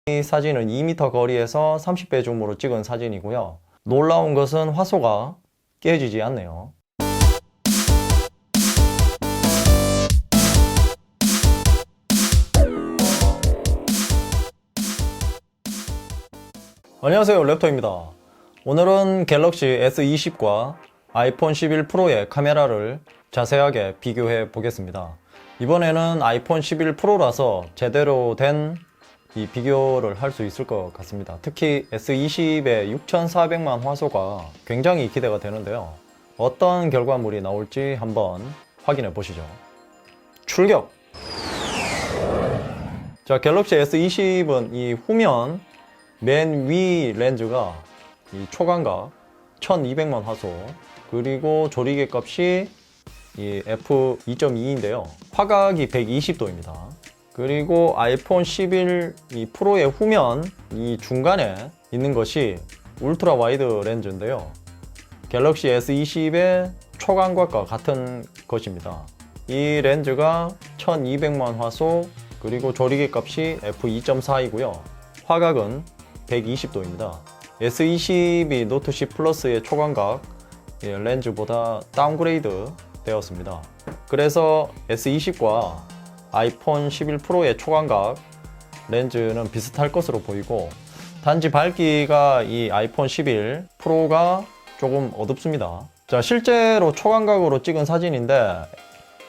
이 사진은 2m 거리에서 30배 줌으로 찍은 사진이고요. 놀라운 것은 화소가 깨지지 않네요. 안녕하세요, 랩터입니다. 오늘은 갤럭시 S20과 아이폰 11 프로의 카메라를 자세하게 비교해 보겠습니다. 이번에는 아이폰 11 프로라서 제대로 된 이 비교를 할 수 있을 것 같습니다. 특히 S20의 6400만 화소가 굉장히 기대가 되는데요. 어떤 결과물이 나올지 한번 확인해 보시죠. 출격! 자, 갤럭시 S20은 이 후면 맨 위 렌즈가 이 초광각 1200만 화소, 그리고 조리개 값이 이 f2.2인데요 화각이 120도입니다 그리고 아이폰 11 이 프로의 후면 이 중간에 있는 것이 울트라 와이드 렌즈인데요, 갤럭시 S20의 초광각과 같은 것입니다. 이 렌즈가 1200만 화소, 그리고 조리개 값이 f2.4이고요 화각은 120도입니다 S20이 노트 C 플러스의 초광각 렌즈보다 다운그레이드 되었습니다. 그래서 S20과 아이폰 11 프로의 초광각 렌즈는 비슷할 것으로 보이고, 단지 밝기가 이 아이폰 11 프로가 조금 어둡습니다. 자, 실제로 초광각으로 찍은 사진인데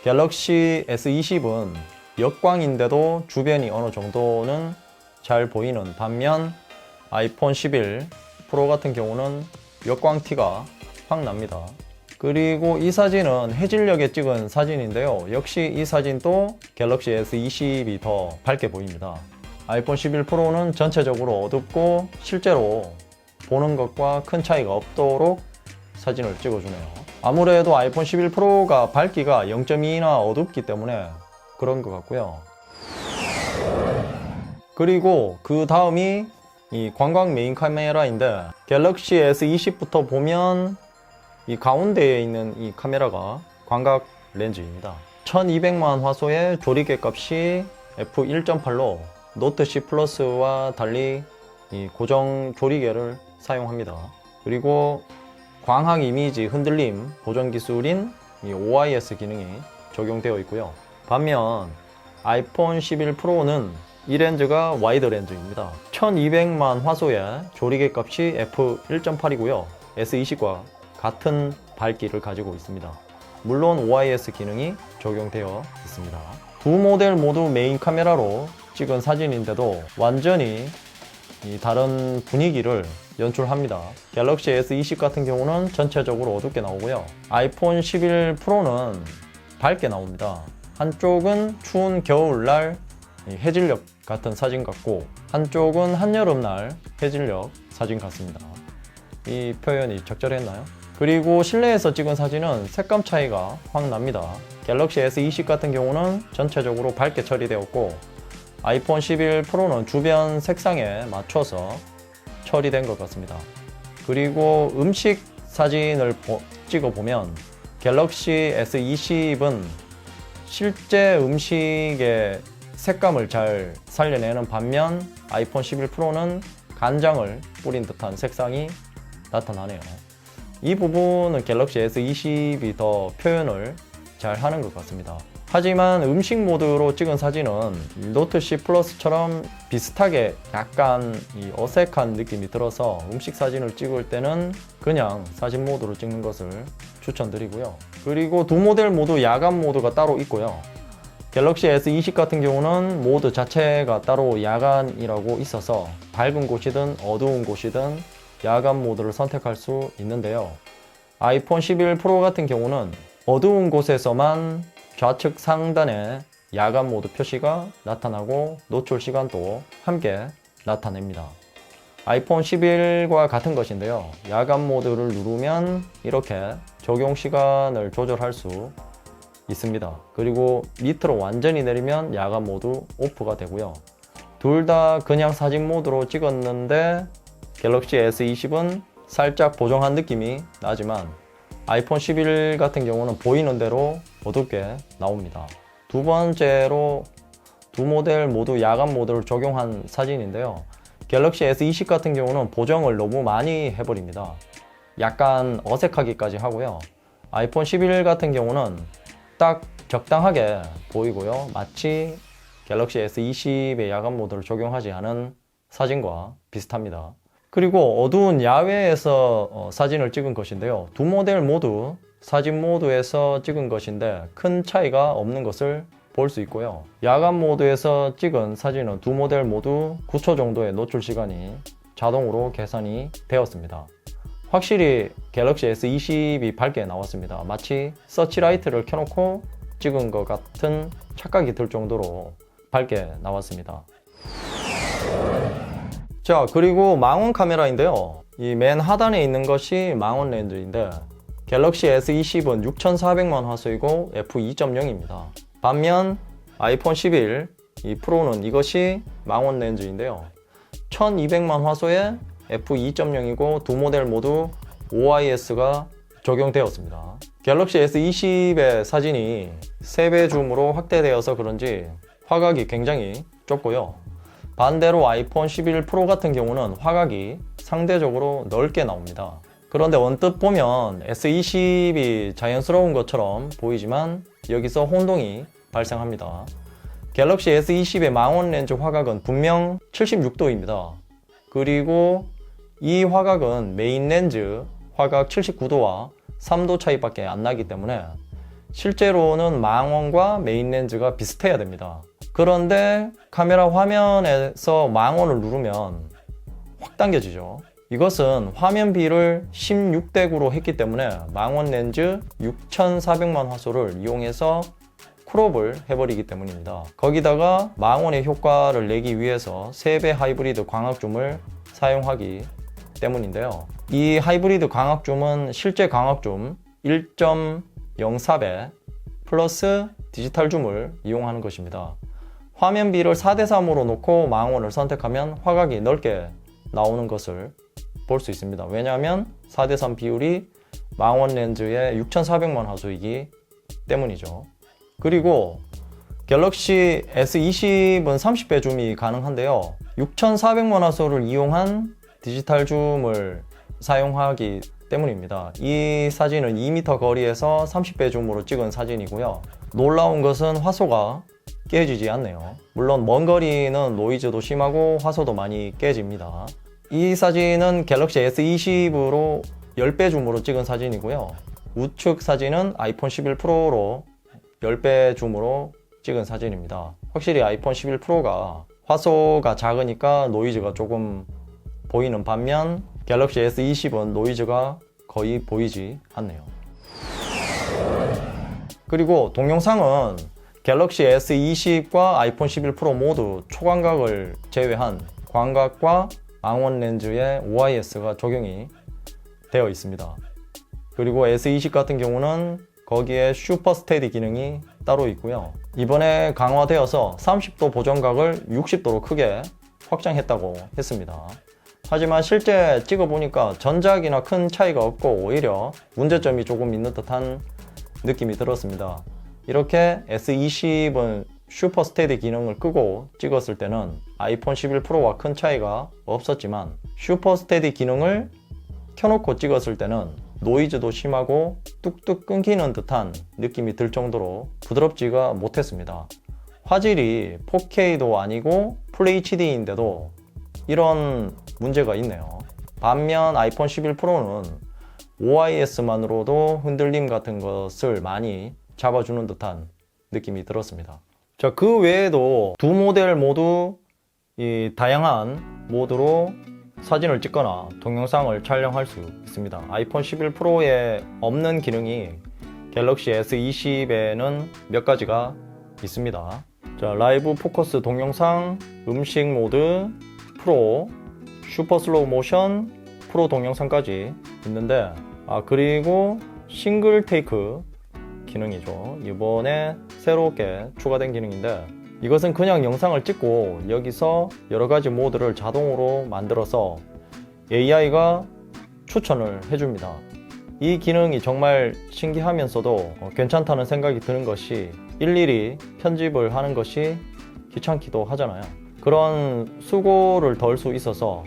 갤럭시 S20은 역광인데도 주변이 어느 정도는 잘 보이는 반면 아이폰 11 프로 같은 경우는 역광티가 확 납니다. 그리고 이 사진은 해질녘에 찍은 사진인데요, 역시 이 사진도 갤럭시 S20이 더 밝게 보입니다. 아이폰 11 프로는 전체적으로 어둡고 실제로 보는 것과 큰 차이가 없도록 사진을 찍어주네요. 아무래도 아이폰 11 프로가 밝기가 0.2나 어둡기 때문에 그런 것 같고요. 그리고 그 다음이 이 광각 메인 카메라인데, 갤럭시 S20부터 보면 이 가운데에 있는 이 카메라가 광각 렌즈입니다. 1200만 화소의 조리개 값이 f1.8로 노트 C 플러스와 달리 이 고정 조리개를 사용합니다. 그리고 광학 이미지 흔들림 보정 기술인 이 OIS 기능이 적용되어 있고요. 반면 아이폰 11 프로는 이 렌즈가 와이드 렌즈입니다. 1200만 화소의 조리개 값이 f1.8이고요 S20과 같은 밝기를 가지고 있습니다. 물론 OIS 기능이 적용되어 있습니다. 두 모델 모두 메인 카메라로 찍은 사진인데도 완전히 다른 분위기를 연출합니다. 갤럭시 S20 같은 경우는 전체적으로 어둡게 나오고요, 아이폰 11 프로는 밝게 나옵니다. 한쪽은 추운 겨울날 해질녘 같은 사진 같고, 한쪽은 한여름날 해질녘 사진 같습니다. 이 표현이 적절했나요? 그리고 실내에서 찍은 사진은 색감 차이가 확 납니다. 갤럭시 S20 같은 경우는 전체적으로 밝게 처리되었고, 아이폰 11 프로는 주변 색상에 맞춰서 처리된 것 같습니다. 그리고 음식 사진을 찍어보면 갤럭시 S20은 실제 음식의 색감을 잘 살려내는 반면 아이폰 11 프로는 간장을 뿌린 듯한 색상이 나타나네요. 이 부분은 갤럭시 S20이 더 표현을 잘 하는 것 같습니다. 하지만 음식 모드로 찍은 사진은 노트 C 플러스처럼 비슷하게 약간 어색한 느낌이 들어서 음식 사진을 찍을 때는 그냥 사진 모드로 찍는 것을 추천드리고요. 그리고 두 모델 모두 야간 모드가 따로 있고요, 갤럭시 S20 같은 경우는 모드 자체가 따로 야간이라고 있어서 밝은 곳이든 어두운 곳이든 야간 모드를 선택할 수 있는데요, 아이폰 11 프로 같은 경우는 어두운 곳에서만 좌측 상단에 야간 모드 표시가 나타나고 노출 시간도 함께 나타냅니다. 아이폰 11과 같은 것인데요, 야간 모드를 누르면 이렇게 적용 시간을 조절할 수 있습니다. 그리고 밑으로 완전히 내리면 야간 모드 오프가 되고요. 둘 다 그냥 사진 모드로 찍었는데 갤럭시 S20은 살짝 보정한 느낌이 나지만 아이폰 11 같은 경우는 보이는 대로 어둡게 나옵니다. 두 번째로 두 모델 모두 야간 모드를 적용한 사진인데요. 갤럭시 S20 같은 경우는 보정을 너무 많이 해버립니다. 약간 어색하기까지 하고요. 아이폰 11 같은 경우는 딱 적당하게 보이고요. 마치 갤럭시 S20의 야간 모드를 적용하지 않은 사진과 비슷합니다. 그리고 어두운 야외에서 사진을 찍은 것인데요. 두 모델 모두 사진 모드에서 찍은 것인데 큰 차이가 없는 것을 볼 수 있고요. 야간 모드에서 찍은 사진은 두 모델 모두 9초 정도의 노출 시간이 자동으로 계산이 되었습니다. 확실히 갤럭시 S20이 밝게 나왔습니다. 마치 서치라이트를 켜놓고 찍은 것 같은 착각이 들 정도로 밝게 나왔습니다. 자, 그리고 망원 카메라인데요. 이 맨 하단에 있는 것이 망원 렌즈인데 갤럭시 S20은 6400만 화소이고 f2.0입니다. 반면 아이폰 11 이 프로는 이것이 망원 렌즈인데요. 1200만 화소에 f2.0이고 두 모델 모두 OIS가 적용되었습니다. 갤럭시 S20의 사진이 3배 줌으로 확대되어서 그런지 화각이 굉장히 좁고요. 반대로 아이폰 11 프로 같은 경우는 화각이 상대적으로 넓게 나옵니다. 그런데 언뜻 보면 S20이 자연스러운 것처럼 보이지만 여기서 혼동이 발생합니다. 갤럭시 S20의 망원 렌즈 화각은 분명 76도입니다. 그리고 이 화각은 메인 렌즈 화각 79도와 3도 차이밖에 안 나기 때문에 실제로는 망원과 메인 렌즈가 비슷해야 됩니다. 그런데 카메라 화면에서 망원을 누르면 확 당겨지죠. 이것은 화면 비를 16대9로 했기 때문에 망원 렌즈 6400만 화소를 이용해서 크롭을 해버리기 때문입니다. 거기다가 망원의 효과를 내기 위해서 3배 하이브리드 광학줌을 사용하기 때문인데요. 이 하이브리드 광학줌은 실제 광학줌 1.04배 플러스 디지털 줌을 이용하는 것입니다. 화면 비를 4대3으로 놓고 망원을 선택하면 화각이 넓게 나오는 것을 볼 수 있습니다. 왜냐하면 4대3 비율이 망원 렌즈의 6400만 화소이기 때문이죠. 그리고 갤럭시 S20은 30배 줌이 가능한데요. 6400만 화소를 이용한 디지털 줌을 사용하기 때문입니다. 이 사진은 2m 거리에서 30배 줌으로 찍은 사진이고요. 놀라운 것은 화소가 깨지지 않네요. 물론 먼 거리는 노이즈도 심하고 화소도 많이 깨집니다. 이 사진은 갤럭시 S20으로 10배 줌으로 찍은 사진이고요. 우측 사진은 아이폰 11 프로로 10배 줌으로 찍은 사진입니다. 확실히 아이폰 11 프로가 화소가 작으니까 노이즈가 조금 보이는 반면 갤럭시 S20은 노이즈가 거의 보이지 않네요. 그리고 동영상은 갤럭시 S20과 아이폰 11 프로 모두 초광각을 제외한 광각과 망원 렌즈에 OIS가 적용이 되어 있습니다. 그리고 S20 같은 경우는 거기에 슈퍼 스테디 기능이 따로 있고요. 이번에 강화되어서 30도 보정각을 60도로 크게 확장했다고 했습니다. 하지만 실제 찍어보니까 전작이나 큰 차이가 없고 오히려 문제점이 조금 있는 듯한 느낌이 들었습니다. 이렇게 S20은 슈퍼 스테디 기능을 끄고 찍었을 때는 아이폰 11 프로와 큰 차이가 없었지만 슈퍼 스테디 기능을 켜놓고 찍었을 때는 노이즈도 심하고 뚝뚝 끊기는 듯한 느낌이 들 정도로 부드럽지가 못했습니다. 화질이 4K도 아니고 FHD인데도 이런 문제가 있네요. 반면 아이폰 11 프로는 OIS만으로도 흔들림 같은 것을 많이 잡아주는 듯한 느낌이 들었습니다. 자, 그 외에도 두 모델 모두 이 다양한 모드로 사진을 찍거나 동영상을 촬영할 수 있습니다. 아이폰 11 프로에 없는 기능이 갤럭시 S20에는 몇 가지가 있습니다. 자, 라이브 포커스 동영상, 음식 모드, 프로, 슈퍼 슬로우 모션, 프로 동영상까지 있는데 그리고 싱글 테이크 기능이죠. 이번에 새롭게 추가된 기능인데 이것은 그냥 영상을 찍고 여기서 여러가지 모드를 자동으로 만들어서 AI가 추천을 해줍니다. 이 기능이 정말 신기하면서도 괜찮다는 생각이 드는 것이 일일이 편집을 하는 것이 귀찮기도 하잖아요. 그런 수고를 덜 수 있어서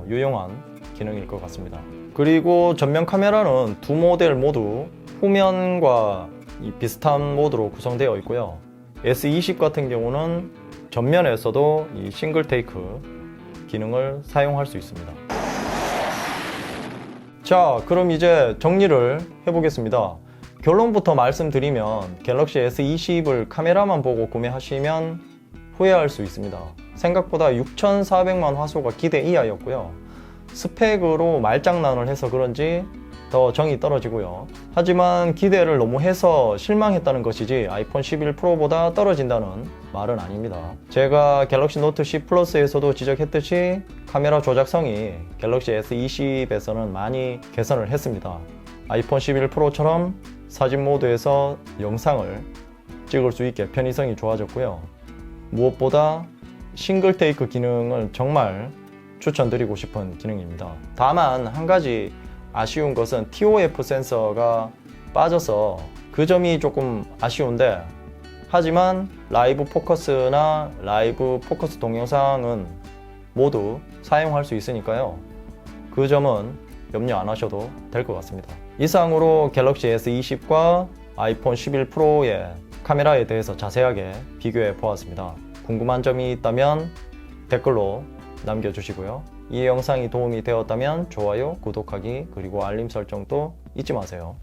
유용한 기능일 것 같습니다. 그리고 전면 카메라는 두 모델 모두 후면과 비슷한 모드로 구성되어 있고요. S20 같은 경우는 전면에서도 이 싱글 테이크 기능을 사용할 수 있습니다. 자, 그럼 이제 정리를 해보겠습니다. 결론부터 말씀드리면 갤럭시 S20을 카메라만 보고 구매하시면 후회할 수 있습니다. 생각보다 6,400만 화소가 기대 이하였고요. 스펙으로 말장난을 해서 그런지 더 정이 떨어지고요. 하지만 기대를 너무 해서 실망했다는 것이지 아이폰 11 프로보다 떨어진다는 말은 아닙니다. 제가 갤럭시 노트 10 플러스에서도 지적했듯이 카메라 조작성이 갤럭시 S20에서는 많이 개선을 했습니다. 아이폰 11 프로처럼 사진 모드에서 영상을 찍을 수 있게 편의성이 좋아졌고요. 무엇보다 싱글 테이크 기능을 정말 추천드리고 싶은 기능입니다. 다만 한 가지 아쉬운 것은 TOF 센서가 빠져서 그 점이 조금 아쉬운데, 하지만 라이브 포커스나 라이브 포커스 동영상은 모두 사용할 수 있으니까요. 그 점은 염려 안 하셔도 될 것 같습니다. 이상으로 갤럭시 S20과 아이폰 11 프로의 카메라에 대해서 자세하게 비교해 보았습니다. 궁금한 점이 있다면 댓글로 남겨주시고요. 이 영상이 도움이 되었다면 좋아요, 구독하기, 그리고 알림 설정도 잊지 마세요.